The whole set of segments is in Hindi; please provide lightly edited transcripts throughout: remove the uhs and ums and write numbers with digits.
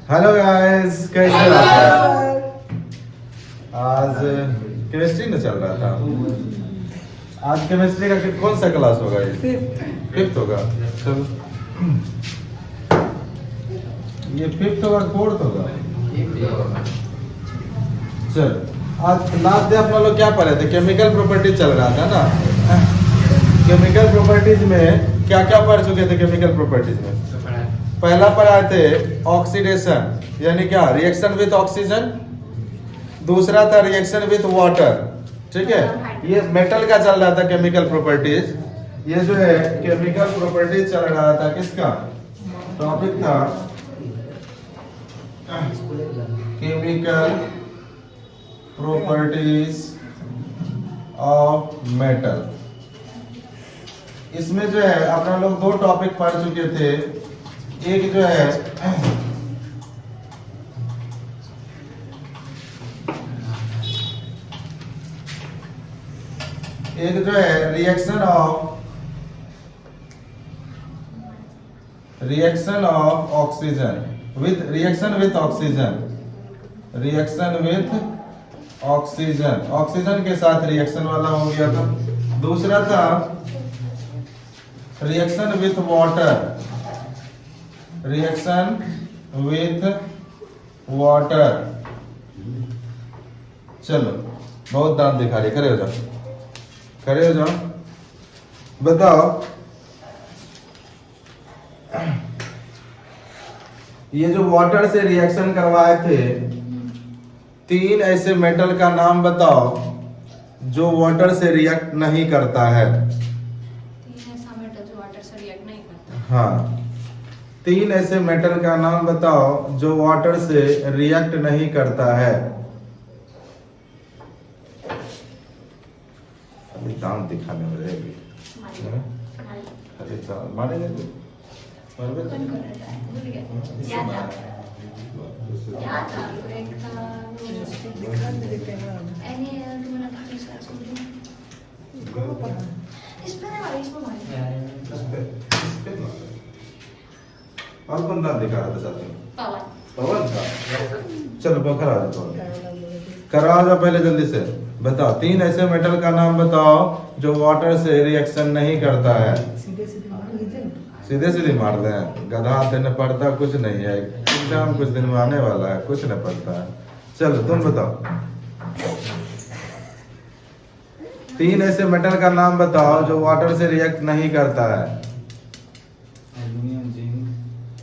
हेलो गाइस, कैसे हो आप? आज केमिस्ट्री में चल रहा था। आज केमिस्ट्री का कौन सा क्लास होगा? ये फिफ्थ होगा। चलो, ये फिफ्थ होगा, फोर्थ होगा। चल, आज लास्ट डे अपना लोग क्या पढ़े थे? केमिकल प्रॉपर्टीज चल रहा था ना। केमिकल प्रॉपर्टीज में क्या क्या पढ़ चुके थे? केमिकल प्रॉपर्टीज में पहला पढ़ाए थे ऑक्सीडेशन, यानी क्या? Reaction with oxygen. दूसरा था रिएक्शन विथ वाटर। ठीक है, ये मेटल का चल रहा था केमिकल प्रॉपर्टीज। ये जो है केमिकल प्रॉपर्टीज चल रहा था, किसका टॉपिक था? Chemical properties of metal. इसमें जो है अपना लोग दो टॉपिक पढ़ चुके थे। एक जो है reaction of oxygen with oxygen. Oxygen के साथ रिएक्शन वाला हो गया था। दूसरा था रिएक्शन विथ वाटर। चलो, बहुत दांत दिखा रही, खड़े हो जाओ। बताओ, ये जो वाटर से रिएक्शन करवाए थे, तीन ऐसे मेटल का नाम बताओ जो वाटर से रिएक्ट नहीं करता है। हाँ, तीन ऐसे मेटल का नाम बताओ जो वाटर से रिएक्ट नहीं करता है। अभी दांत दिखाने में रहेगी। अरे मारेंगे तो और कौन दांत दिखा रहा था साथ में? पवन का। चलो खड़ा हो जाओ, करा जाओ पहले जल्दी से। बताओ, तीन ऐसे मेटल का नाम बताओ जो वाटर से रिएक्शन नहीं करता है। सीधे सीधे मार दें, गधा देने पड़ता कुछ नहीं है। एग्जाम कुछ दिन में आने वाला है, कुछ नहीं पड़ता है। चलो तुम बताओ, तीन ऐसे मेटल का नाम बताओ जो वाटर से रिएक्ट नहीं करता है।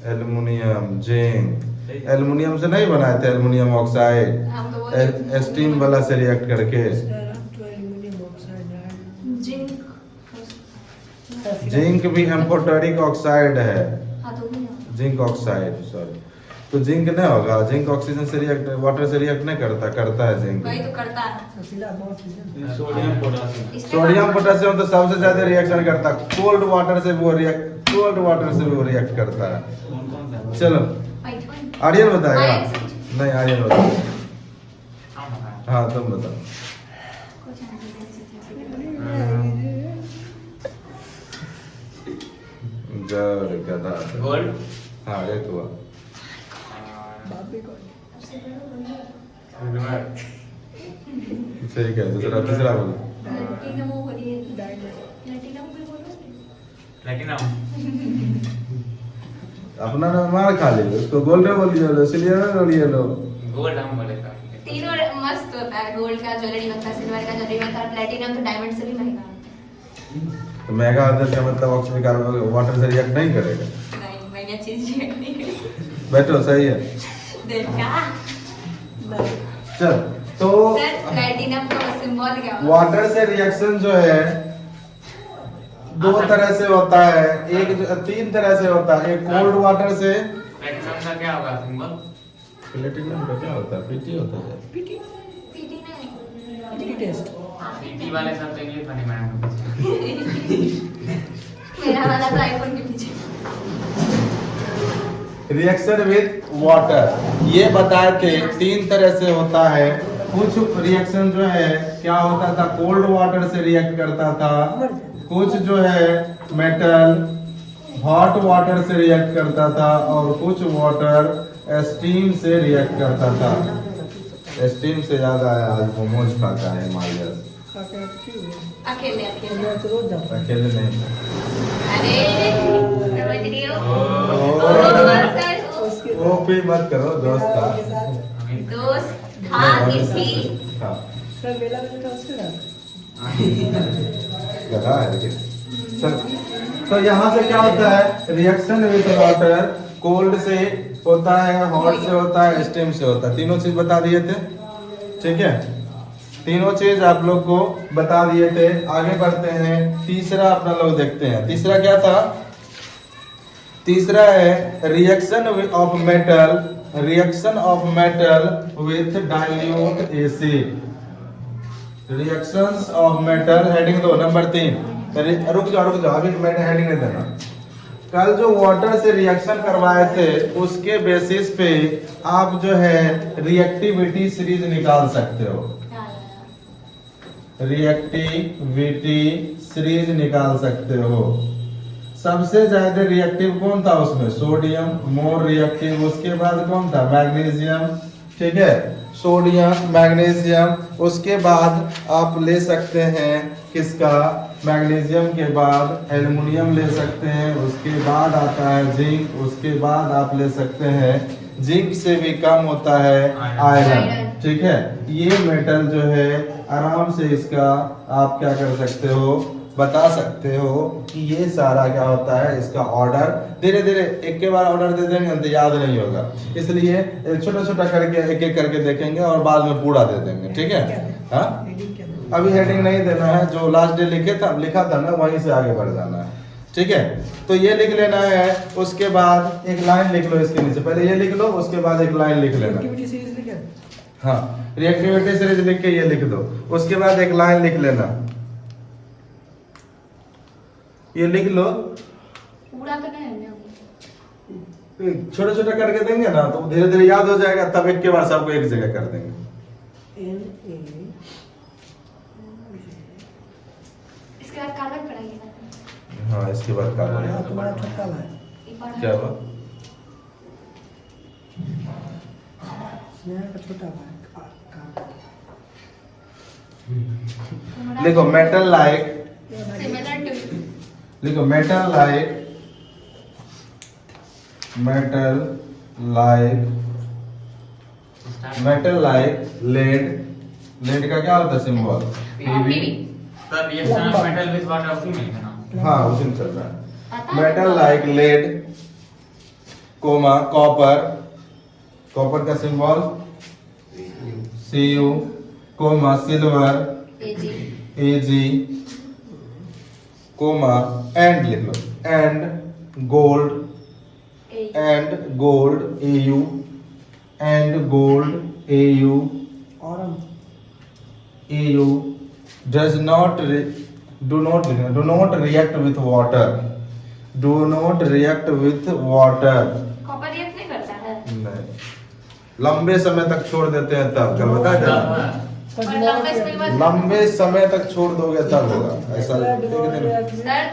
Aluminium, zinc. एल्युमिनियम से नहीं बनाए थे एल्युमिनियम ऑक्साइड, स्टीम वाला से रिएक्ट करके। जिंक भी एम्फोटेरिक ऑक्साइड है। Zinc oxide, sorry. तो जिंक नहीं होगा, जिंक ऑक्सीजन से रिएक्ट, वाटर से रिएक्ट नहीं करता है जिंक। वही तो करता है। सोडियम पोटेशियम तो सबसे ज्यादा रिएक्शन करता है। कोल्ड वाटर से भी वो रिएक्ट करता है। चलो, आर्यन बताएगा? नहीं, आर्यन बताएगा। हाँ, तुम बताओ। गोल्ड। हाँ, एक हुआ। सही कह, दूसरा तीसरा बोलो। प्लैटिनम। अपना नाम मार खा ले, उसको गोल्ड में बोलिए, इसलिए ना बोलिए लो। गोल्ड हम बोले था। तीनों मस्त होता है। गोल्ड का ज्वेलरी होता है, सिल्वर का ज्वेलरी होता है, प्लैटिनम तो डायमंड से भी महंगा है। तो महंगा होता है, इसका मतलब ऑक्सीजन कार्बन वाटर से रिएक्ट नहीं करेगा। नहीं, महंगा चीज रिएक्ट नहीं करेगी। बैठो, सही है। देखा? चल, तो सर, प्लैटिनम का सिंबल क्या होता है? वाटर से रिएक्शन जो है दो तरह से होता है। तीन तरह से होता है। एक कोल्ड वाटर से। प्लैटिनम का क्या होगा सिंबल? प्लेटिनम का क्या होता है? पीटी होता है। पीटी नहीं। पीटी वाले सब तो इंग्लिश वाले मैडम। मेरा वाला तो आईफोन के पीछे। रिएक्शन विथ वाटर, ये बताए थे तीन तरह से होता है। कुछ रिएक्शन जो है क्या होता था, कोल्ड वाटर से रिएक्ट करता था। कुछ जो है मेटल हॉट वाटर से रिएक्ट करता था, और कुछ वाटर स्टीम से रिएक्ट करता था। स्टीम से याद आया, आज मोमोज खाता है हिमालय। अकेले अकेले अकेले नहीं। अरे समझ रही हो वो भी मत करो, दोस्त था। दोस्त था किसी हाँ, सर बेला में तो उसके गधा है लेकिन। चल, तो यहाँ से क्या होता है, रिएक्शन विद वाटर, कोल्ड से होता है, हॉट से होता है, स्टीम से होता है। तीनों चीज बता दिए थे, ठीक है। तीनों चीज आप लोग को बता दिए थे। आगे बढ़ते हैं, तीसरा अपना लोग देखते हैं। तीसरा क्या था? तीसरा है reaction of metal, reaction of metal with dilute acid. Reactions of metal, heading दो, नंबर 3। रुक जाओ अभी मैंने हेडिंग नहीं देना। कल जो वाटर से रिएक्शन करवाए थे उसके बेसिस पे आप जो है रिएक्टिविटी सीरीज निकाल सकते हो। रिएक्टिविटी सीरीज निकाल सकते हो। सबसे ज्यादा रिएक्टिव कौन था उसमें? सोडियम। मोर रिएक्टिव उसके बाद कौन था? मैग्नीशियम, ठीक है। सोडियम, मैग्नीशियम, उसके बाद आप ले सकते हैं किसका? मैग्नीशियम के बाद एल्युमिनियम ले सकते हैं, उसके बाद आता है जिंक, उसके बाद आप ले सकते हैं जिंक से भी कम होता है आयरन, ठीक है। ये मेटल जो है आराम से इसका आप क्या कर सकते हो, बता सकते हो कि ये सारा क्या होता है, इसका ऑर्डर धीरे धीरे एक के बाद ऑर्डर दे देंगे तो याद नहीं होगा, इसलिए छोटा छोटा करके एक एक करके देखेंगे और बाद में पूरा दे देंगे, ठीक है। हाँ, अभी हेडिंग नहीं देना है, जो लास्ट डे लिखा था ना वहीं से आगे बढ़ जाना है, ठीक है। तो ये लिख लेना है, उसके बाद एक लाइन लिख लो इसके नीचे, पहले ये लिख लो उसके बाद एक लाइन लिख लेना। हाँ, रिएक्टिविटी सीरीज लिख के ये लिख दो, उसके बाद एक लाइन लिख लेना, ये लिख लो। पूरा तो नहीं है, छोटा छोटा करके देंगे ना तो धीरे धीरे याद हो जाएगा, तब एक के बाद सबको एक जगह कर देंगे। इसके बाद कार्बन पढ़ाइएगा। हाँ, इसके बाद कार्बन। तुम्हारा ठक्का है क्या हुआ? स्नेहा का छोटा भाई लिखो मेटल लाइक, सिमिलर टू लिखो metal like, metal like, metal like lead. Lead का क्या होता है symbol? PB. Sir reaction of metal with water उसी में है ना? हाँ, उसी में चल रहा है। पता है? Metal like lead, comma copper, copper का symbol Cu, comma silver A G Ag, comma and लिख लो, and gold, and gold Au, and gold Au, और Au does not do not react with water, do not react with water। Copper react नहीं करता है नहीं, लंबे समय तक छोड़ देते हैं तब, कल बताया था। और लंबे समय बाद लंबे समय तक छोड़ दोगे तब होगा ऐसा। सर तो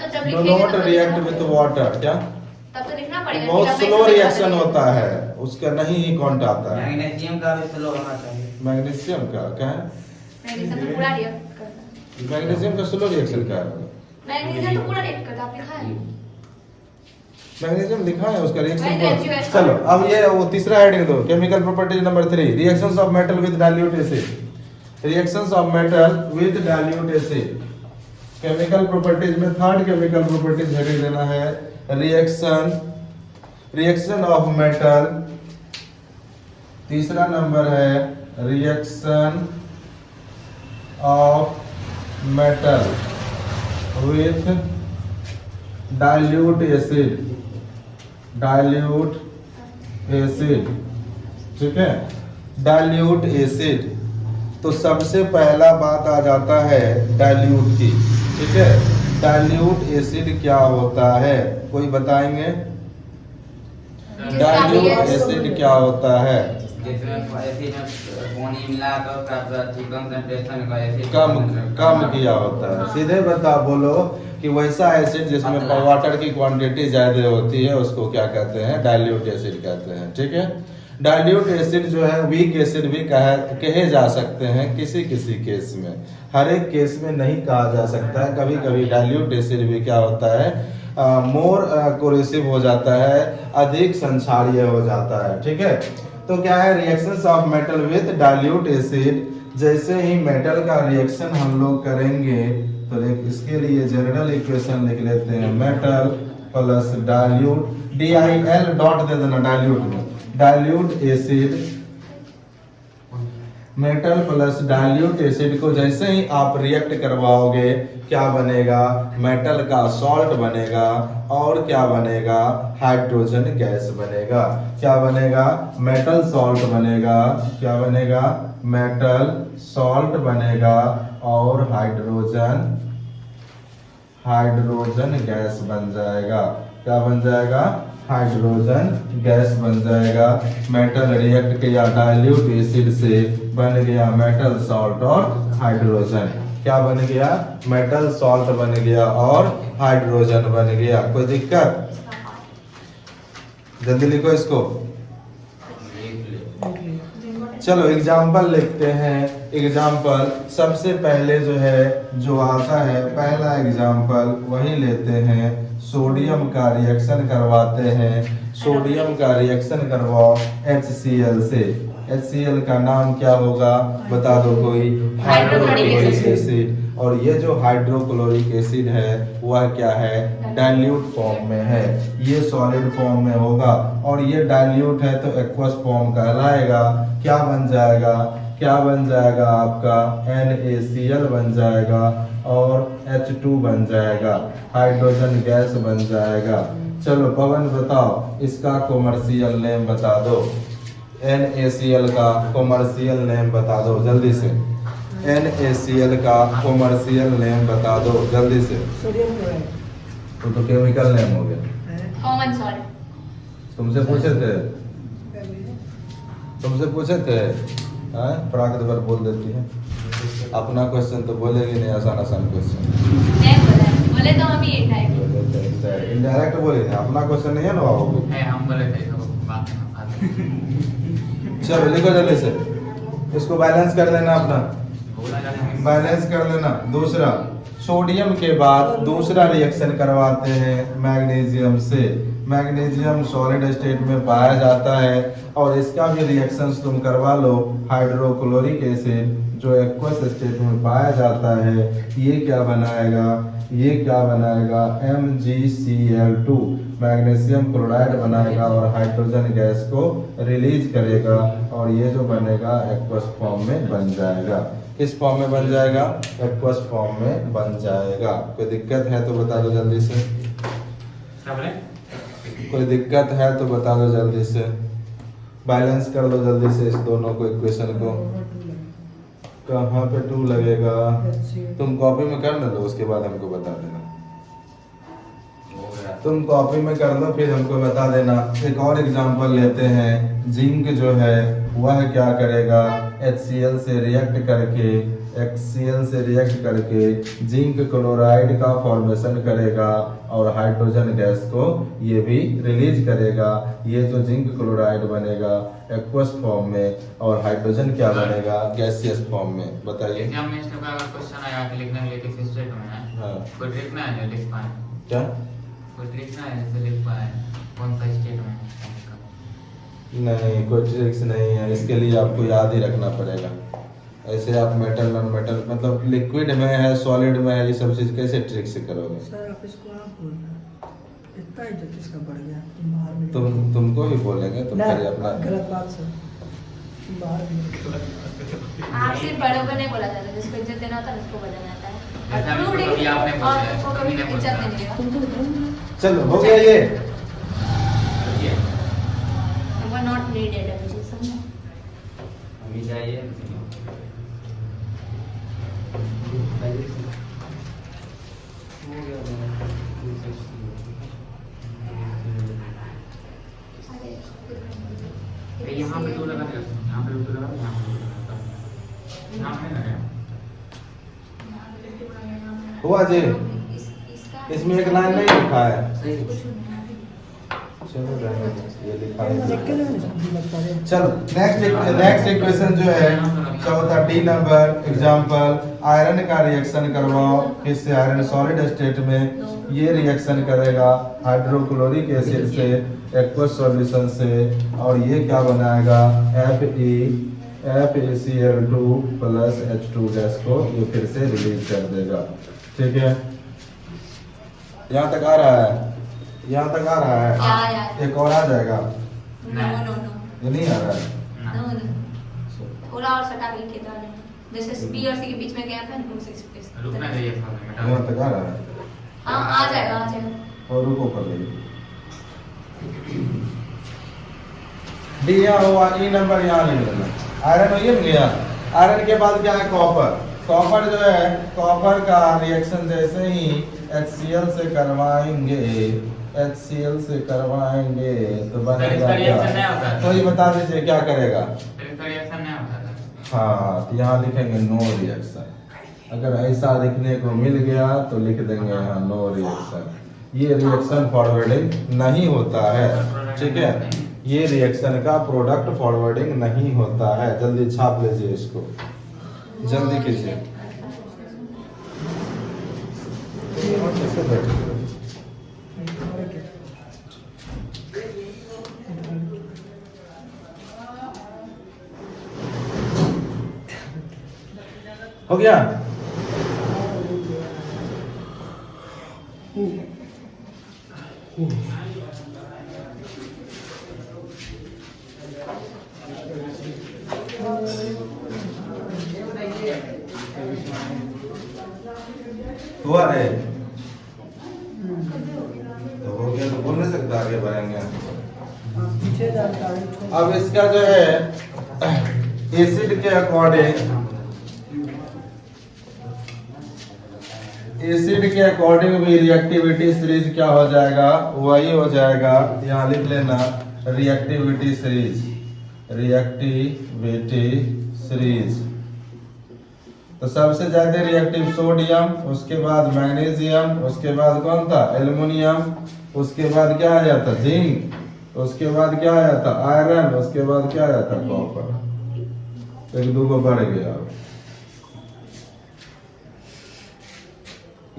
जब डू लिखेंगे नॉट तो रिएक्ट लिखना विथ वाटर, क्या? तब तो लिखना पड़ेगा। बहुत कि लंबे स्लो समय रिएक्शन बाद होता है, उसका नहीं ही काउंट आता है। मैग्नीशियम का भी स्लो होना चाहिए। मैग्नीशियम का क्या है? मैग्नीशियम तो पूरा रिएक्ट करता है। मैग्नीशियम का स्लो रिएक्शन क्या है? मैग्नीशियम तो पूरा रिएक्ट करता है, आप लिखा है। मैग्नीशियम लिखा है उसका रिएक्शन। H2S। चलो अब ये वो तीसरा हेडिंग दो, chemical properties number 3, reactions of metal with dilute acid. Reactions of metal with dilute acid, chemical properties में थर्ड केमिकल प्रॉपर्टीज हेडिंग देना है रिएक्शन ऑफ मेटल। तीसरा नंबर है reaction of metal with dilute acid, dilute acid, ठीक है। डाइल्यूट एसिड, तो सबसे पहला बात आ जाता है डाइल्यूट की, ठीक है। डाइल्यूट एसिड क्या होता है, कोई बताएंगे? डाइल्यूट एसिड क्या होता है? जिसमें एसिड में पानी मिला तो उसका कंसंट्रेशन का एसिड कम किया होता है। सीधे बता बोलो कि वैसा एसिड जिसमें वाटर की क्वांटिटी ज्यादा होती है उसको क्या कहते हैं? डाइल्यूट एसिड कहते हैं, ठीक है। डाइल्यूट एसिड जो है वीक एसिड भी कहे जा सकते हैं किसी किसी केस में, हर एक केस में नहीं कहा जा सकता है। कभी कभी डाइल्यूट एसिड भी क्या होता है, मोर कोरेसिव हो जाता है, अधिक संक्षारीय हो जाता है। ठीक है, तो क्या है, reactions of metal with dilute acid, जैसे ही मेटल का रिएक्शन हम लोग करेंगे तो इसके लिए जनरल इक्वेशन लिख लेते हैं, metal plus dilute, DIL dot दे देना डाइल्यूट में, dilute acid, metal plus dilute acid को जैसे ही आप रिएक्ट करवाओगे क्या बनेगा, मेटल का सॉल्ट बनेगा और क्या बनेगा, हाइड्रोजन गैस बनेगा। क्या बनेगा, मेटल सॉल्ट बनेगा, क्या बनेगा, मेटल सॉल्ट बनेगा और हाइड्रोजन गैस बन जाएगा। क्या बन जाएगा, हाइड्रोजन गैस बन जाएगा। मेटल रिएक्ट किया डाइल्यूट एसिड से, बन गया मेटल सॉल्ट और हाइड्रोजन। क्या बन गया, मेटल सॉल्ट बन गया और हाइड्रोजन बन गया। कोई दिक्कत, जल्दी लिखो इसको। चलो एग्जाम्पल लिखते हैं। एग्जाम्पल सबसे पहले जो है जो आता है पहला एग्जाम्पल वही लेते हैं, सोडियम का रिएक्शन करवाते हैं। सोडियम का रिएक्शन करवाओ HCl से। HCl का नाम क्या होगा बता दो कोई, हाइड्रोक्लोरिक एसिड। और ये जो हाइड्रोक्लोरिक एसिड है वह क्या है, डाइल्यूट फॉर्म में है, ये सॉलिड फॉर्म में होगा और ये डाइल्यूट है तो एक्वस फॉर्म कहलाएगा। क्या बन जाएगा, क्या बन जाएगा आपका, NaCl बन जाएगा और H2 बन जाएगा, हाइड्रोजन गैस बन जाएगा। चलो पवन बताओ इसका कॉमर्शियल नेम बता दो, NaCl का कॉमर्शियल नेम बता दो जल्दी से, NaCl का कॉमर्शियल नेम बता दो जल्दी से। सोडियम क्लोराइड तो केमिकल नेम हो गया। Common salt. तुमसे पूछे थे, तुमसे पूछे थे, प्राकृत पर बोल देती है। अपना क्वेश्चन तो बोलेगी नहीं, आसान आसान क्वेश्चन बोले तो हम ये टाइप इनडायरेक्ट बोले थे। अपना क्वेश्चन नहीं है ना बाबू, हम बोले थे तो बात में चलो लिखो जल्दी से, इसको बैलेंस कर लेना, अपना बैलेंस कर लेना। दूसरा, सोडियम के बाद दूसरा रिएक्शन करवाते हैं मैग्नीशियम से। मैग्नीशियम सॉलिड स्टेट में पाया जाता है और इसका भी रिएक्शंस तुम करवा लो। हाइड्रोक्लोरिक एसिड जो एक्वस स्टेट में पाया जाता है ये क्या बनाएगा, ये क्या बनाएगा, MgCl2 मैग्नीशियम क्लोराइड बनाएगा और हाइड्रोजन गैस को रिलीज करेगा और ये जो बनेगा एक्वस फॉर्म में बन जाएगा। किस फॉर्म में बन जाएगा, एक्वस फॉर्म में बन जाएगा। कोई दिक्कत है तो बता दो जल्दी से, कोई दिक्कत है तो बता दो जल्दी से, बैलेंस कर लो जल्दी से इस दोनों को, इक्वेशन को। कहाँ पे 2 लगेगा, तुम कॉपी में कर लो उसके बाद हमको बता देना। तुम कॉपी में कर लो फिर हमको बता देना। एक और एग्जांपल लेते हैं, जिंक जो है वह क्या करेगा, HCl से रिएक्ट करके जिंक क्लोराइड का फॉर्मेशन करेगा और हाइड्रोजन गैस को ये भी रिलीज करेगा। ये जो जिंक क्लोराइड बनेगा एक्वस फॉर्म में और हाइड्रोजन क्या बनेगा, गैसियस फॉर्म में। बताइए एग्जाम में इसका क्वेश्चन आया कि लिखने के लिए किस स्टेट में है, हाँ कोई ट्रिक ना है लिख पाए, क्या कोई ट्रिक ना है जैसे लिख पाए कौन सा स्टेट में है। नहीं, कोई ट्रिक्स नहीं है, इसके लिए आपको याद ही रखना पड़ेगा। ऐसे आप मेटल नॉन मेटल मतलब लिक्विड में है, सॉलिड में है, ये सब चीज कैसे ट्रिक से करोगे। सर आप इसको आप बोलना, इतना इज्जत इसका बढ़ गया, तुम बाहर में तुमको ही बोलेंगे, तुम नहीं, करिए अपना। गलत बात सर, तुम बाहर में आप सिर्फ बड़ों को नहीं बोला जाता, जिसको इज्जत देना होता है उसको बोला जाता है। ऐसा और भी कभी आपने बोला है, उसको कभी कभी नहीं इज्जत बोला। नहीं देगा। तुमको बताऊं चलो हो गया ये, वो नॉट नीडेड है मुझे समझो। अभी चाहिए यहाँ पे 2 लगा दिया, यहाँ पे 2 लगा, यहाँ पे 2 लगा, यहाँ पे ना हुआ जी। इसमें एक लाइन नहीं लिखा है, चलो रहने दो, ये दिखाई देख के दे। नहीं समझ लगता है। चलो नेक्स्ट इक्वेशन जो है चौथा डी नंबर एग्जांपल, आयरन का रिएक्शन करवाओ किससे, आयरन सॉलिड स्टेट में ये रिएक्शन करेगा हाइड्रोक्लोरिक एसिड से एक्वस सॉल्यूशन से, और ये क्या बनाएगा FeCl2 प्लस H2 गैस को ये फिर से रिलीज कर देगा। ठीक है, यहाँ तक आ रहा है, यहाँ तक आ रहा या। है, एक और आ जाएगा, नो नो नो ये नहीं आ रहा है। नो नो, थोड़ा और सटा के लिखे डालें, जैसे बी और सी के बीच में गया था ना उसे स्पेस रुकना चाहिए था यहाँ तक आ रहा है, हाँ आ जाएगा। और रुको कर लीजिए। डी यहाँ हुआ, ई नंबर यहाँ नहीं मिलना, आयरन ये मिल गया। आयरन के बाद क्या है कॉपर, कॉपर जो है कॉपर का रिएक्शन जैसे ही HCl से करवाएंगे, HCl से करवाएंगे तो बनेगा क्या, तो ये बता दीजिए क्या करेगा। रिएक्शन नहीं होता था। हाँ तो यहाँ लिखेंगे नो रिएक्शन, अगर ऐसा लिखने को मिल गया तो लिख देंगे यहाँ नो रिएक्शन, ये रिएक्शन फॉरवर्डिंग नहीं होता है। ठीक है, ये रिएक्शन का प्रोडक्ट फॉरवर्डिंग नहीं होता है। जल्दी छाप लीजिए इसको, जल्दी कीजिए। और कैसे बैठे? हो गया? हुआ रे? तो हो गया तो बोल नहीं सकता, आगे बढ़ेंगे। पीछे जाता है। अब इसका जो है एसिड के अकॉर्डिंग, एसिड के अकॉर्डिंग भी रिएक्टिविटी सीरीज क्या हो जाएगा, वही हो जाएगा। यहाँ लिख लेना रिएक्टिविटी सीरीज, रिएक्टिविटी सीरीज। तो सबसे ज्यादा रिएक्टिव सोडियम, उसके बाद मैग्नीशियम, उसके बाद कौन था एल्युमिनियम, उसके बाद क्या आ जाता जिंक, उसके बाद क्या आ जाता आयरन, उसके बाद क्या आ जाता कॉपर। एक दो को बढ़ गया,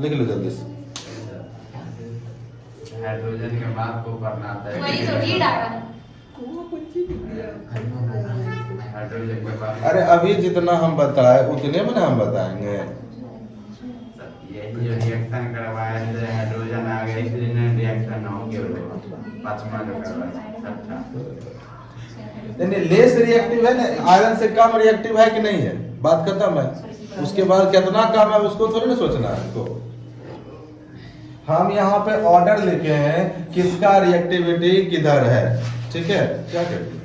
लिख लो जल्दी से। हाइड्रोजन के बाद को करना आता है। वही तो रीड आ रहा है। हाइड्रोजन के बाद अरे अभी जितना हम बताए उतने में ना हम बताएंगे। यही जो रिएक्शन करवाया है हाइड्रोजन आ गया, इसलिए रिएक्शन हो गया। पांचवा जो करवाया अच्छा, नहीं लेस रिएक्टिव है ना, आयरन से कम रिएक्टिव है कि नहीं है, बात खत्म है। उसके बाद कितना कम है उसको थोड़ी ना सोचना है इसको। हम यहाँ पे ऑर्डर लिखे हैं किसका रिएक्टिविटी किधर है। ठीक है, क्या कहते हैं,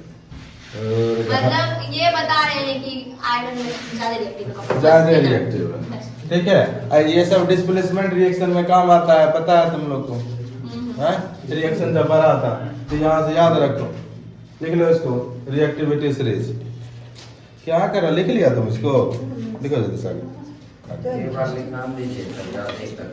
मतलब ये बता रहे हैं कि आयरन में ज्यादा रिएक्टिव है, ज्यादा रिएक्टिव है। ठीक है, ये सब डिस्प्लेसमेंट रिएक्शन में काम आता है, पता है तुम लोग को है। रिएक्शन जब बड़ा था तो यहाँ से याद रखो, लिख लो इसको रिएक्टिविटी सीरीज। क्या करो, लिख लिया तुम इसको, लिखो जल्दी से आगे। एक बार लिखा दीजिए तो याद एक तक।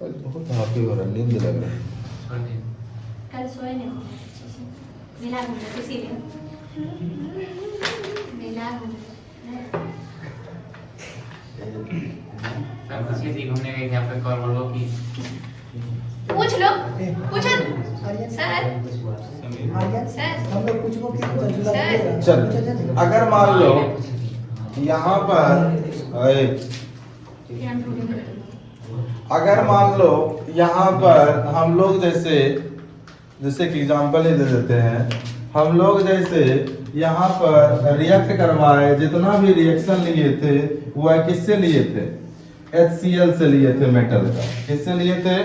बहुत हाफी हो रहा है, नींद लग रहा है। कल सोए नहीं मिला घूमे इसीलिए मिला सब किसी घूमने गए थे आपके कॉल बोलो कि पूछ लो, पूछो आर्यन सर। आर्यन सर। हम लोग कुछ को सर। चल अगर मान लो यहाँ पर अगर मान लो यहाँ पर हम लोग जैसे कि एग्जांपल ही दे देते हैं, हम लोग जैसे यहाँ पर रिएक्ट करवाए, जितना भी रिएक्शन लिए थे वह किससे लिए थे, HCl से लिए थे, मेटल का किससे लिए थे,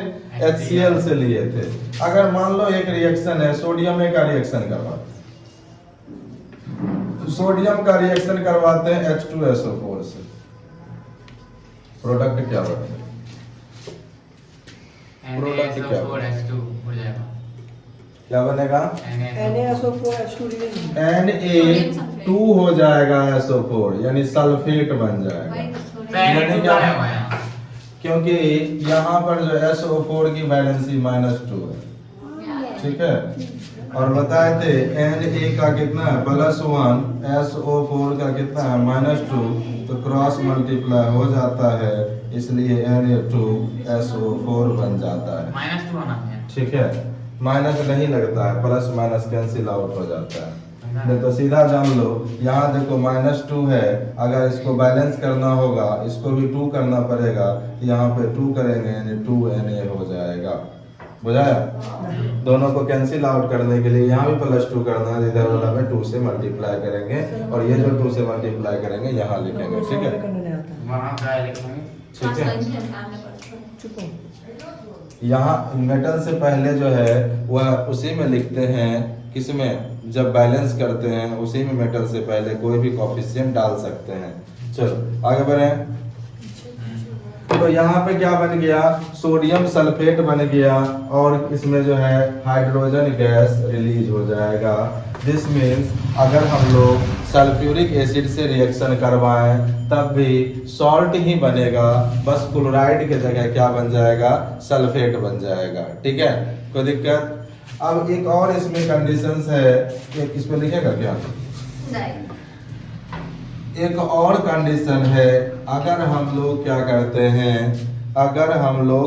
HCl से लिए थे। अगर मान लो एक रिएक्शन है सोडियम का रिएक्शन करवाते, सोडियम का रिएक्शन करवाते हैं H2SO4 से, प्रोडक्ट क्या बनता है, प्रोडक्ट क्या NaSO4H2 हो जाएगा। क्या बनेगा NaSO4H2 रिलीज Na2 हो जाएगा SO4 यानी सल्फेट बन जाएगा। यानी क्या? क्योंकि यहाँ पर जो SO4 की वैलेंसी -2 है, ठीक है। और बताए थे Na का कितना है +1, SO4 का कितना है -2, तो क्रॉस मल्टीप्लाई हो जाता है, इसलिए Na2SO4 बन जाता है। -2 होना है। ठीक है, माइनस नहीं लगता है, प्लस माइनस कैंसिल आउट हो जाता है। नहीं तो सीधा जान लो, यहाँ देखो -2 है, अगर इसको बैलेंस करना होगा इसको भी 2 करना पड़ेगा, यहाँ पे 2 करेंगे यानी 2Na हो जाएगा। बुझाया? दोनों को कैंसिल आउट करने के लिए यहाँ भी +2 करना है, इधर वाला में 2 से मल्टीप्लाई करेंगे और ये जो 2 से मल्टीप्लाई करेंगे यहाँ लिखेंगे। ठीक है, वहाँ का लिखेंगे। ठीक है। यहाँ मेटल से पहले जो है वह उसी में लिखते हैं, किसमें? जब बैलेंस करते हैं उसी में मेटल से पहले कोई भी कोफिशिएंट डाल सकते हैं। चलो आगे बढ़ें। तो यहाँ पे क्या बन गया? सोडियम सल्फेट बन गया और इसमें जो है हाइड्रोजन गैस रिलीज हो जाएगा। दिस मीन्स अगर हम लोग सल्फ्यूरिक एसिड से रिएक्शन करवाएं तब भी सॉल्ट ही बनेगा, बस क्लोराइड के जगह क्या बन जाएगा? सल्फेट बन जाएगा। ठीक है, कोई दिक्कत? अब एक और इसमें कंडीशंस है, इस पे लिखेगा क्या? एक और कंडीशन है, अगर हम लोग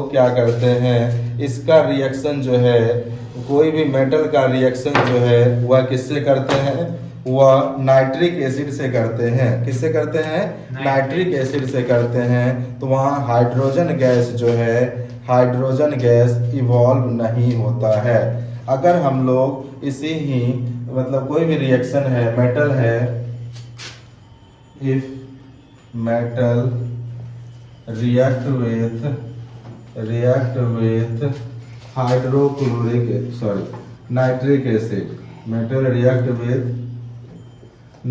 क्या करते हैं, इसका रिएक्शन जो है, कोई भी मेटल का रिएक्शन जो है वह किससे करते हैं? वह नाइट्रिक एसिड से करते हैं। किससे करते हैं? नाइट्रिक एसिड से करते हैं। तो वहाँ हाइड्रोजन गैस जो है, हाइड्रोजन गैस इवॉल्व नहीं होता है। अगर हम लोग इसी ही मतलब कोई भी रिएक्शन है, मेटल है, if metal react with nitric acid, metal react with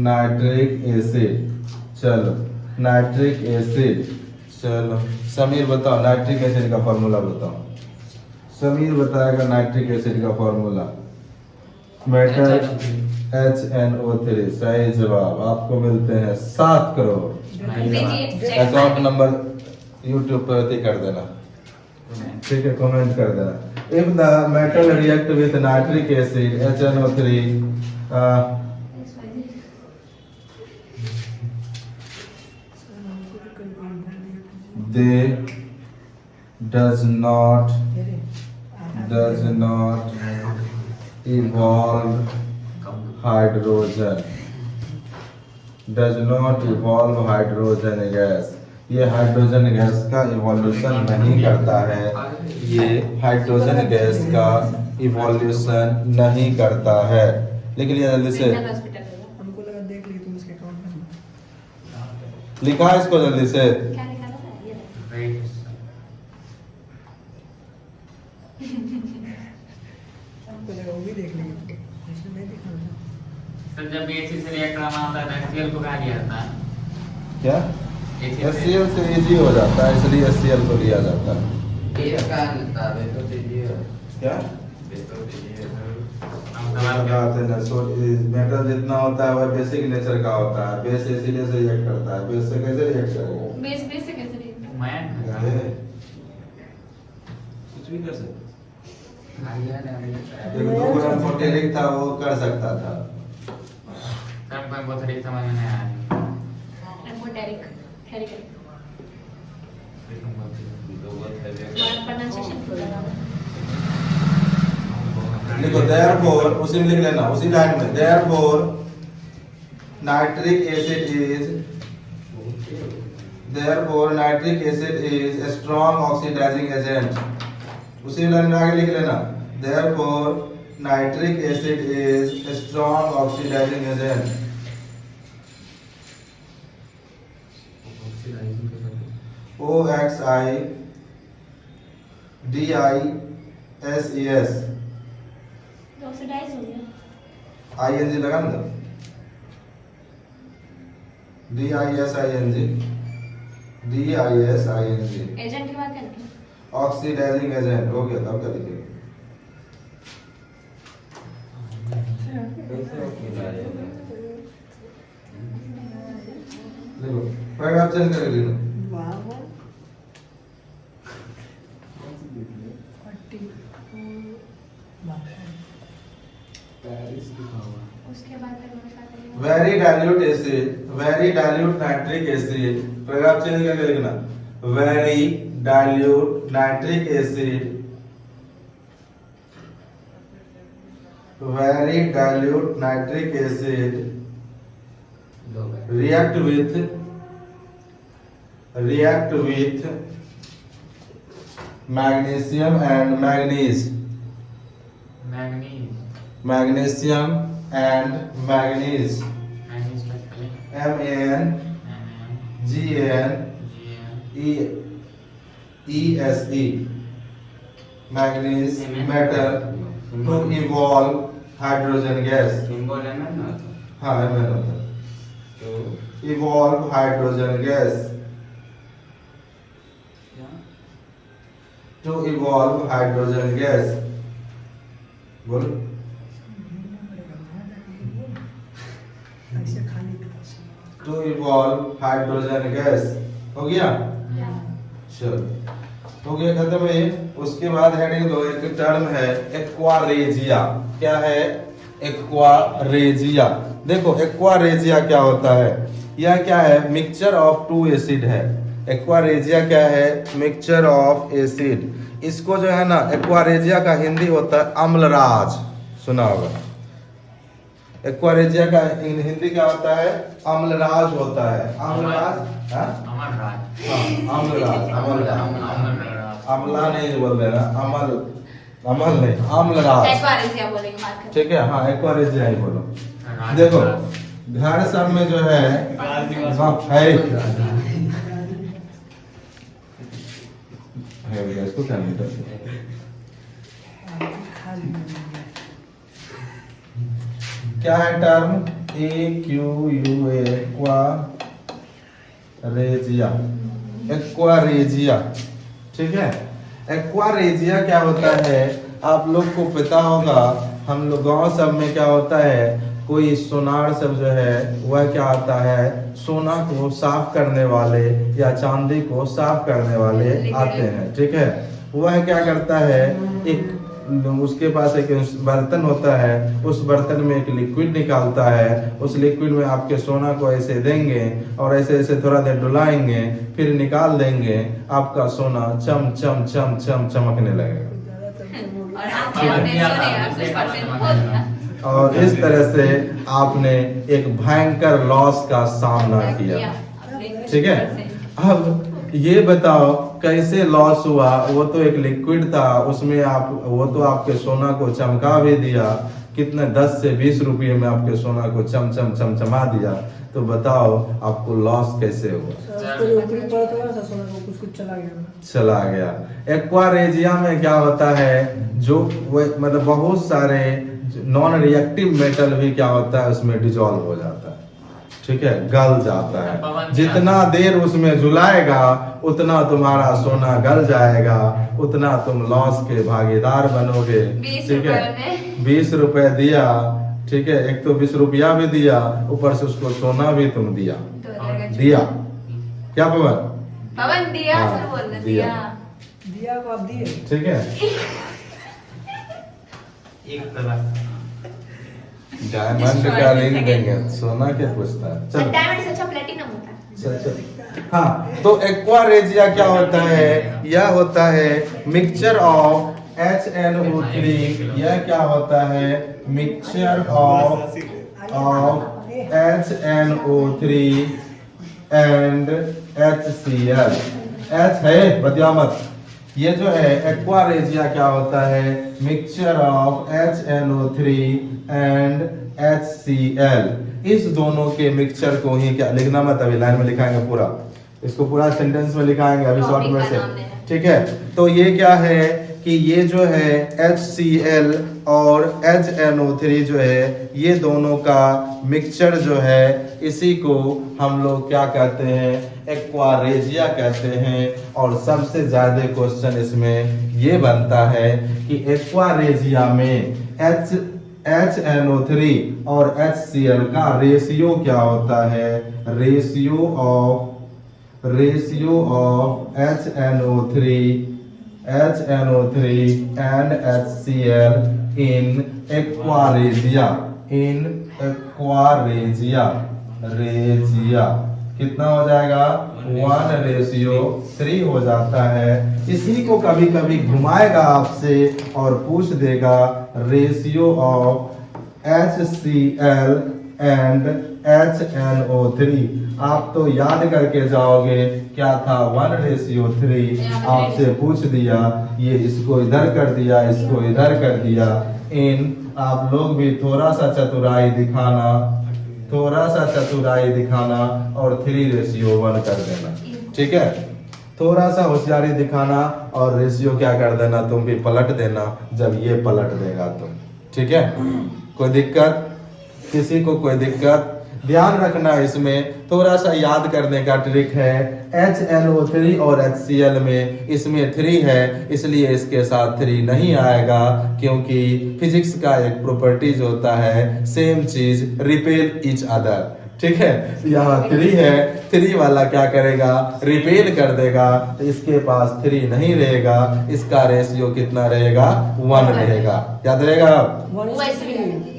nitric acid। चलो नाइट्रिक एसिड, चलो समीर बताओ नाइट्रिक एसिड का फॉर्मूला बताओ। समीर बताएगा नाइट्रिक एसिड का फॉर्मूला। मेटल HNO3, सही जवाब। आपको मिलते हैं 7 करोड़। अकाउंट नंबर यूट्यूब पर अति कर देना, ठीक है, कमेंट कर देना। If the metal react with nitric acid HNO3 they does not evolve hydrogen, does not evolve hydrogen gas. ये हाइड्रोजन गैस का इवोल्यूशन नहीं करता है, ये हाइड्रोजन गैस का इवोल्यूशन नहीं करता है। लिख लिया जल्दी से, हमको लगा देख ली तुम इसके अकाउंट में लिखा है इसको जल्दी से। क्या लिखा था? ये हमको लगा वो भी देख लेंगे, इसमें नहीं दिखा था। तो जब एसिड से रिएक्ट करना होता है तो HCl को कहा लिया जाता है? क्या? HCl से इजी हो जाता है, इसलिए HCl को लिया जाता है। ये कहाँ मिलता है? तो दीजिए क्या? तो दीजिए मेटल जितना होता है वह बेसिक नेचर का होता है, बेस इसीलिए से रिएक्ट करता है। बेस से कैसे रिएक्ट करेगा? बेस से कैसे react करें? मैं कुछ भी कर सकते। आइए एक 2 ग्राम फोटेरिक था, वो कर सकता था। सब कोई बहुत अधिक समझ में नहीं आया। एम्फोटेरिक, थेरिक। प्रोनाउंसिएशन क्यों लगा? लिखो therefore, उसी में लिख लेना, उसी लाइन में। therefore nitric acid is a strong oxidizing agent। उसी लाइन में आगे लिख लेना, therefore nitric acid is a strong oxidizing agent। OXIDISES तो ऑक्सीडाइज हो गया। ING लगा ना, DISING एजेंट की बात है ना? ऑक्सीडाइजिंग एजेंट हो गया। तब क्या लिखेंगे? पैराग्राफ चेंज करके लिखना। उसके बाद फिर मैंने कहा था very dilute acid, very dilute nitric acid, paragraph change करके लिखना। Very dilute nitric acid, very dilute nitric acid react with magnesium and manganese, magnesium and manganese, MnGnEse, manganese metal to evolve hydrogen gas। Symbol है ना हाँ Mn होता है। तो evolve hydrogen gas, to evolve hydrogen gas। बोलो ऐसे खाली to evolve hydrogen gas। हो गया? चलो हो गया खत्म है। उसके बाद हेडिंग दो, एक टर्म है एक्वारेजिया। क्या है? एक्वारेजिया। देखो एक्वारेजिया क्या होता है? यह क्या है? मिक्सचर ऑफ टू एसिड है। एक्वारेजिया क्या है? Mixture of acid. इसको जो है ना, एक्वारेजिया का हिंदी होता है अम्लराज, सुना होगा। एक्वारेजिया का हिंदी क्या होता है? अम्लराज होता है। अम्लराज, हाँ? अमरराज। हाँ, अम्लराज, अम्ला नहीं बोल रहे ना, अमल नहीं, अम्लराज। एक्वारेजिया बोलेंगे बात करते। ठीक है, हाँ एक्वारेजिया ही बोलो। देखो घर सब में जो है इसको क्या नहीं करते? क्या है टर्म? AQUA, aqua regia. एक्वारेजिया, ठीक है। एक्वारेजिया क्या होता है? आप लोग को पता होगा, हम लोग गांव सब में क्या होता है, कोई सोनार सब जो है वह क्या आता है, सोना को साफ करने वाले या चांदी को साफ करने वाले आते हैं, ठीक है। वह क्या करता है, एक उसके पास एक बर्तन होता है, उस बर्तन में एक लिक्विड निकालता है, उस लिक्विड में आपके सोना को ऐसे देंगे और ऐसे ऐसे थोड़ा देर डुलाएंगे, फिर निकाल देंगे, आपका सोना चम चम चम चम चमकने लगेगा। और इस तरह से आपने एक भयंकर लॉस का सामना किया, ठीक है। अब ये बताओ कैसे लॉस हुआ? वो तो एक लिक्विड था, उसमें आप वो तो आपके सोना को चमका भी दिया, कितने 10 से 20 रुपये में आपके सोना को चम चम चमचमा दिया। तो बताओ आपको लॉस कैसे हुआ? चला गया। एक्वारेजिया में क्या होता है, जो मतलब बहुत सारे नॉन रिएक्टिव मेटल भी क्या होता है उसमें डिजॉल्व हो जाता है, ठीक है, गल जाता है। जितना देर उसमें झुलाएगा उतना तुम्हारा सोना गल जाएगा, उतना तुम लॉस के भागीदार बनोगे, ठीक है। 20 रुपए दिया, ठीक है, एक तो 20 रुपया भी दिया, ऊपर से उसको सोना भी तुम दिया। क्या पवन दिया, हाँ, बोलना दिया को आप दिए, ठीक है। एक तरह डायमंड का रिंग देंगे, सोना क्या पूछता है? चलो डायमंड से अच्छा प्लेटिनम होता है। चल। हाँ, तो एक्वारेजिया क्या होता है? यह होता है मिक्सचर ऑफ HNO3। यह क्या होता है? Mixture of HNO3 and HCl। H है, बतिया मत। ये जो है एक्वारेजिया क्या होता है? Mixture of HNO3 and HCl। इस दोनों के मिक्सचर को ही क्या लिखना मत, अभी लाइन में लिखाएंगे पूरा, इसको पूरा सेंटेंस में लिखाएंगे अभी शॉर्ट में से, ठीक है। तो ये क्या है कि ये जो है HCl और HNO3 जो है, ये दोनों का मिक्सचर जो है, इसी को हम लोग क्या कहते हैं? एक्वारेजिया कहते हैं। और सबसे ज्यादा क्वेश्चन इसमें ये बनता है कि एक्वारेजिया में HNO3 और HCl का रेशियो क्या होता है? Ratio of ratio of HNO3 and HCl in aquaregia regia कितना हो जाएगा 1:3 हो जाता है। इसी को कभी कभी घुमाएगा आपसे और पूछ देगा ratio of HCl and HNO3। आप तो याद करके जाओगे क्या था 1:3। आपसे पूछ दिया ये इसको इधर कर दिया इसको इधर कर दिया। इन आप लोग भी थोड़ा सा चतुराई दिखाना और 3:1 कर देना, ठीक है। थोड़ा सा होशियारी दिखाना और रेशियो क्या कर देना, तुम भी पलट देना जब ये पलट देगा तो, ठीक है। कोई दिक्कत, किसी को कोई दिक्कत? ध्यान रखना इसमें थोड़ा सा याद करने का ट्रिक है। HNO3 और HCl में इसमें 3 है इसलिए इसके साथ 3 नहीं आएगा, क्योंकि फिजिक्स का एक प्रॉपर्टीज होता है सेम चीज रिपेल ईच अदर, ठीक है। यहाँ 3 है, 3 वाला क्या करेगा रिपेल कर देगा, तो इसके पास 3 नहीं रहेगा, इसका रेशियो कितना रहेगा 1 रहेगा। याद रहेगा?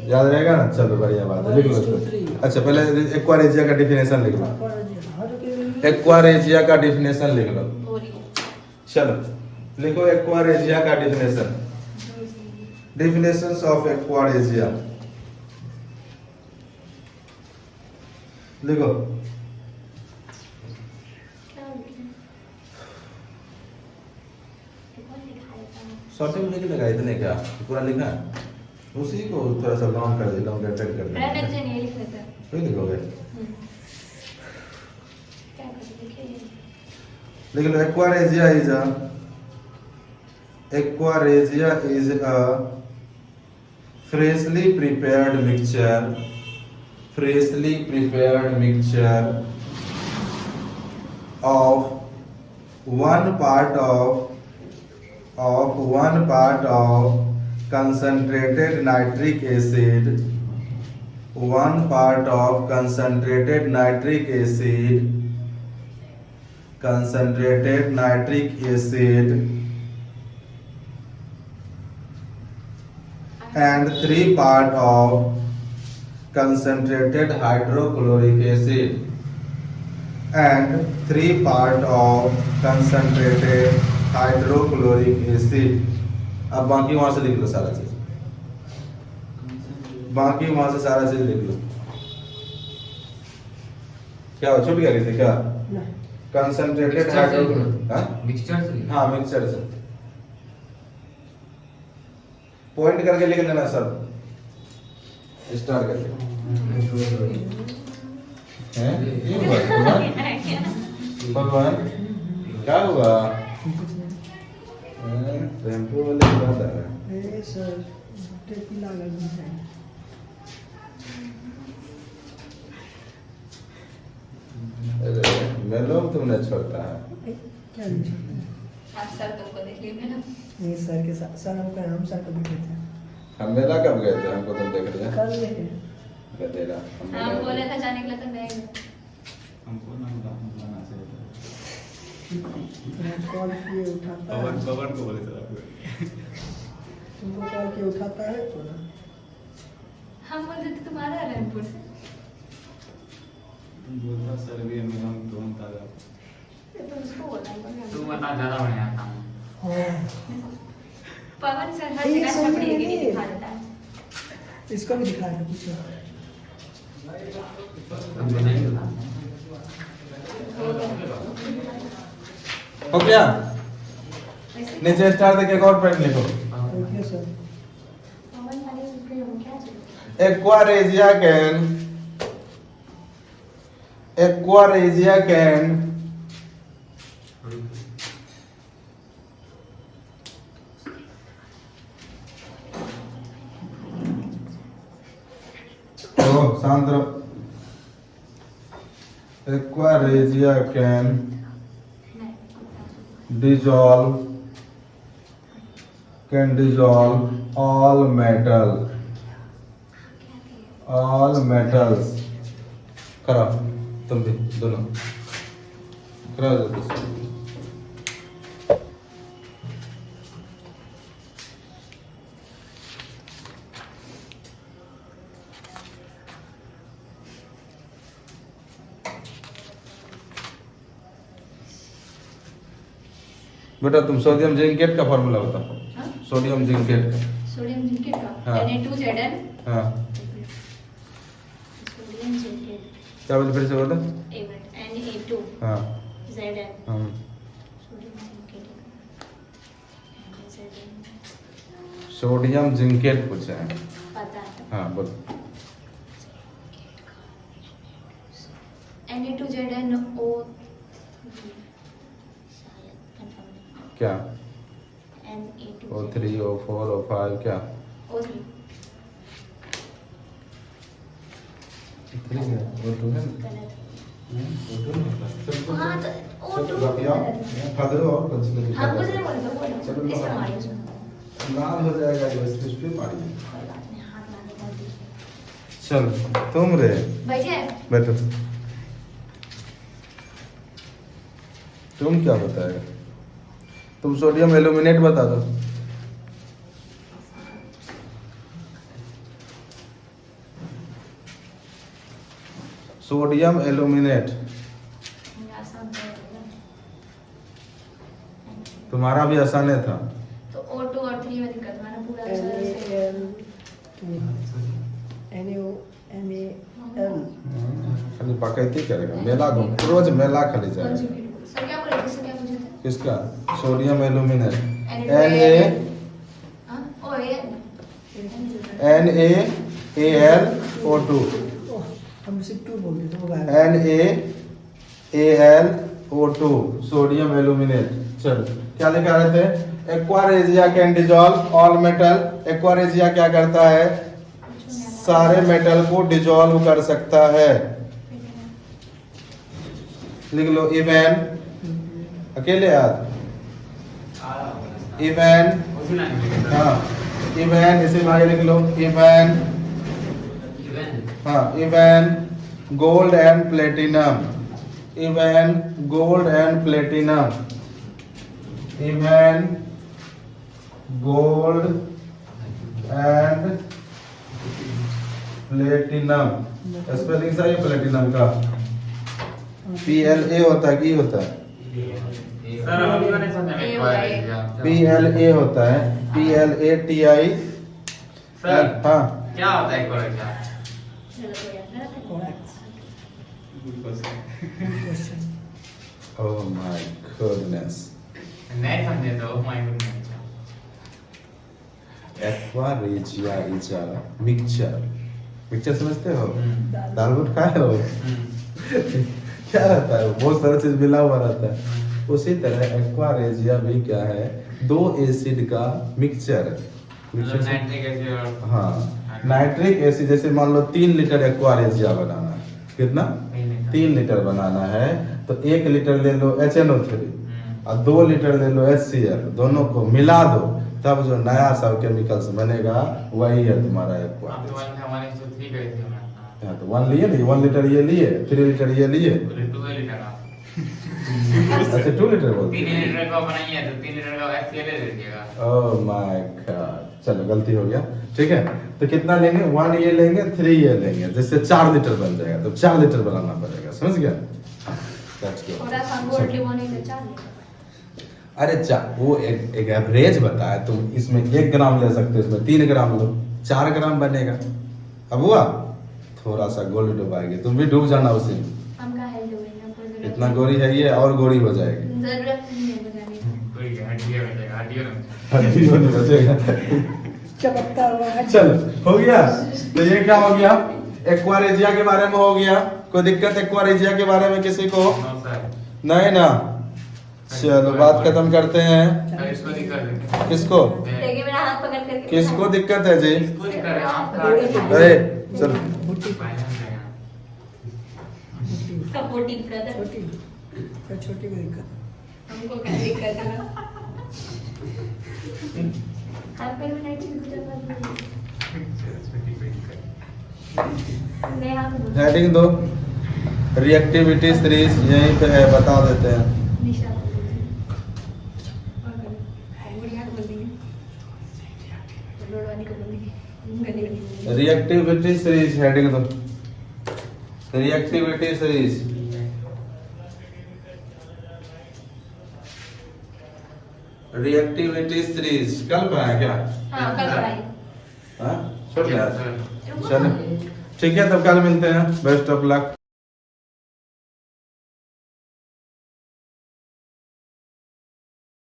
याद रहेगा ना, चलो बढ़िया बात है, लिख लो इसको। अच्छा पहले एक्वारेजिया का डिफिनेशन लिख लो, एक्वारेजिया का डिफिनेशन लिख लो। चलो लिखो एक्वारेजिया का डिफिनेशन, डिफिनेशंस ऑफ एक्वारेजिया लिखो। शॉर्ट में लिख लगा इतने क्या पूरा लिखा है, उसी को थोड़ा सा लॉन्ग कर दे, लॉन्ग एडिट कर दे, फिर लिखोगे। लिख लो aqua regia is a freshly prepared mixture of one part of concentrated nitric acid, 1 part of concentrated nitric acid and 3 part of concentrated hydrochloric acid and 3 part of concentrated hydrochloric acid। अब बाकी वहां से लिख लो सारा चीज, बाकी वहां से सारा चीज लिख लो। क्या हो छूट गया किसी क्या? कंसंट्रेटेड हाइड्रोक्लोरिक मिक्सचर से पॉइंट करके लिख लेना सब, स्टार्ट करके हैं। ये भगवान क्या हुआ? टेम्पो वाले बात आ रहा है सर, टेपी लगा दी है। अरे मैं लोग तुमने छोड़ता है क्या नहीं छोड़ता है? आप सर तुमको देख लिए मैंने। नहीं सर के साथ, सर हम सर को देखे थे। हम मेला कब गए थे? हमको तुम देख रहे कल गए थे। गधेड़ा हाँ बोले था जाने के लिए तो मैं हमको ना बुलाना चाहिए था। कॉल किए उठाता है, पवन को बोले थे तुमको कॉल किए उठाता है तो ना। हम बोलते थे तुम्हारा रायपुर से। तुम बोलता सर भी हम तुम था ये तो उसको बोला है तू बता ज्यादा बढ़िया था। हाँ पवन सर हर ये जगह सुन छपड़ी रही की है। दिखा देता है। इसको भी दिखाया था पीछे। हो गया। नीचे स्टार देके एक और पॉइंट लिखो। Okay sir. पवन वाले उसके हम क्या चीज Aquaregia can शांत रहो। Aquaregia can dissolve all metals। करो तुम भी दोनों कराओ जल्दी से। बेटा तुम सोडियम जिंकेट का फॉर्मूला बताओ। हाँ? सोडियम जिंकेट का। सोडियम जिंकेट का हाँ। Na2Zn। हाँ सोडियम जिंकेट क्या बोले फिर से बोलो। एक मिनट Na2 हाँ Zn हाँ sodium zincate Zn sodium zincate पूछे हैं। पता है हाँ बोलो। Na2ZnO क्या Na2 O3 O4 O5 क्या O3 O2 है ना? गलत O2 नहीं हाँ तो O2 फादर और कुछ नहीं हाँ कुछ नहीं बोलते बोलो चलो, इसमें लो। हमारी उसमें लाल हो जाएगा ये इस पे मारिए। कोई बात नहीं हाथ मारने कर दी चल तुम रे बैठे बैठो। तुम क्या बताएगा? तुम सोडियम एल्यूमिनेट बता दो। सोडियम एल्यूमिनेट आसान तो है। तुम्हारा भी आसान है था। तो O2 और 3 में दिक्कत है ना पूरा आंसर से NaNaL खाली बाकायदे करेगा मेला घूम रोज मेला खाली कौन सी जाएगा। सर क्या बोले किससे क्या पूछे थे किसका? सोडियम एल्यूमिनेट हाँ ओ ये NaAlO2 हम सिर्फ 2 बोलते थे वो गायब। NaAlO2 sodium aluminate. चल क्या लिखा रहे थे? Aqua regia can dissolve all metal. Aqua regia क्या करता है? सारे मेटल को डिजॉल्व कर सकता है। लिख लो इवेन अकेले यार इवेन हाँ इवेन इसे आगे लिख लो इवेन हाँ even gold and platinum even gold and platinum even gold and platinum spelling सही है प्लेटिनम का PLA होता है कि होता है PLA होता है PLATI सर हाँ क्या होता है correction? Question oh my goodness नहीं समझे तो my goodness. Aqua regia is a mixture. Mixture समझते हो? हम्म। दाल बूट खाए हो? क्या रहता है? बहुत सारा चीज मिला हुआ रहता है। उसी तरह एक्वारेजिया भी क्या है? 2 एसिड का मिक्सचर है। मतलब नाइट्रिक एसिड और हाँ नाइट्रिक एसिड जैसे मान लो 3 लीटर एक्वारेजिया बनाना है। कितना? 3 लीटर बनाना है तो 1 लीटर ले लो HNO3 और 2 लीटर ले लो HCl। दोनों को मिला दो तब जो नया सब केमिकल्स बनेगा वही है तुम्हारा अब तो एक्वा। हमारे तो 3 गए थे हाँ तो 1 लिए नहीं 1 लीटर ये लिए 3 लीटर ये लिए। बोले 2 लीटर का अच्छा 2 लीटर बोलते 3 लीटर का बनाइए तो 3 लीटर का HCl दे दीजिएगा। ओह माय गॉड चलो गलती हो गया। ठीक है तो कितना लेंगे? 1 ये लेंगे 3 ये लेंगे जिससे 4 लीटर बन जाएगा। तो 4 लीटर बनाना पड़ेगा समझ गया? That's good. थोड़ा सा गोल्ड लिमोनेड में चाल अरे वो एक एवरेज बताया तुम इसमें 1 ग्राम ले सकते हो इसमें 3 ग्राम लो 4 ग्राम बनेगा। अब हुआ थोड़ा सा गोल्ड डुबाएंगे तुम भी डूब जाना उसी में। हम का हेल्थ होगा इतना गोरी है ये और गोरी हो जाएगी। जरूरत नहीं है बताने की। कोई हड्डियां बचेगा हड्डियों में हड्डी नहीं बचेगा। चमकता हुआ है। चलो हो गया। तो ये क्या हो गया? एक्वारेजिया के बारे में हो गया। कोई दिक्कत एक्वारेजिया के बारे में किसी को? नो सर नहीं ना? चलो बात खत्म करते हैं। सर इसको दिक्कत है किसको देखिए मेरा हाथ पकड़ करके किसको दिक्कत है जी? इसको दिक्कत है आपका अरे चलो फाइनल देगा सपोर्टिंग ब्रदर छोटी क्या छोटी को दिक्कत। हमको क्या दिक्कत है हर पे में नाइट में गुजर मैं हम हेडिंग दो रिएक्टिविटी सीरीज यहीं पे है, बता देते हैं। निशा गुड़िया को बोल दी, रोडवानी को बोल दी, गली गली। रिएक्टिविटी सीरीज हेडिंग दो, रिएक्टिविटी सीरीज। रिएक्टिविटी सीरीज कल पढ़ाया क्या? हाँ कल पढ़ाई। हाँ छोड़ गया। सर। चलो ठीक है, तब कल मिलते हैं। Best of luck.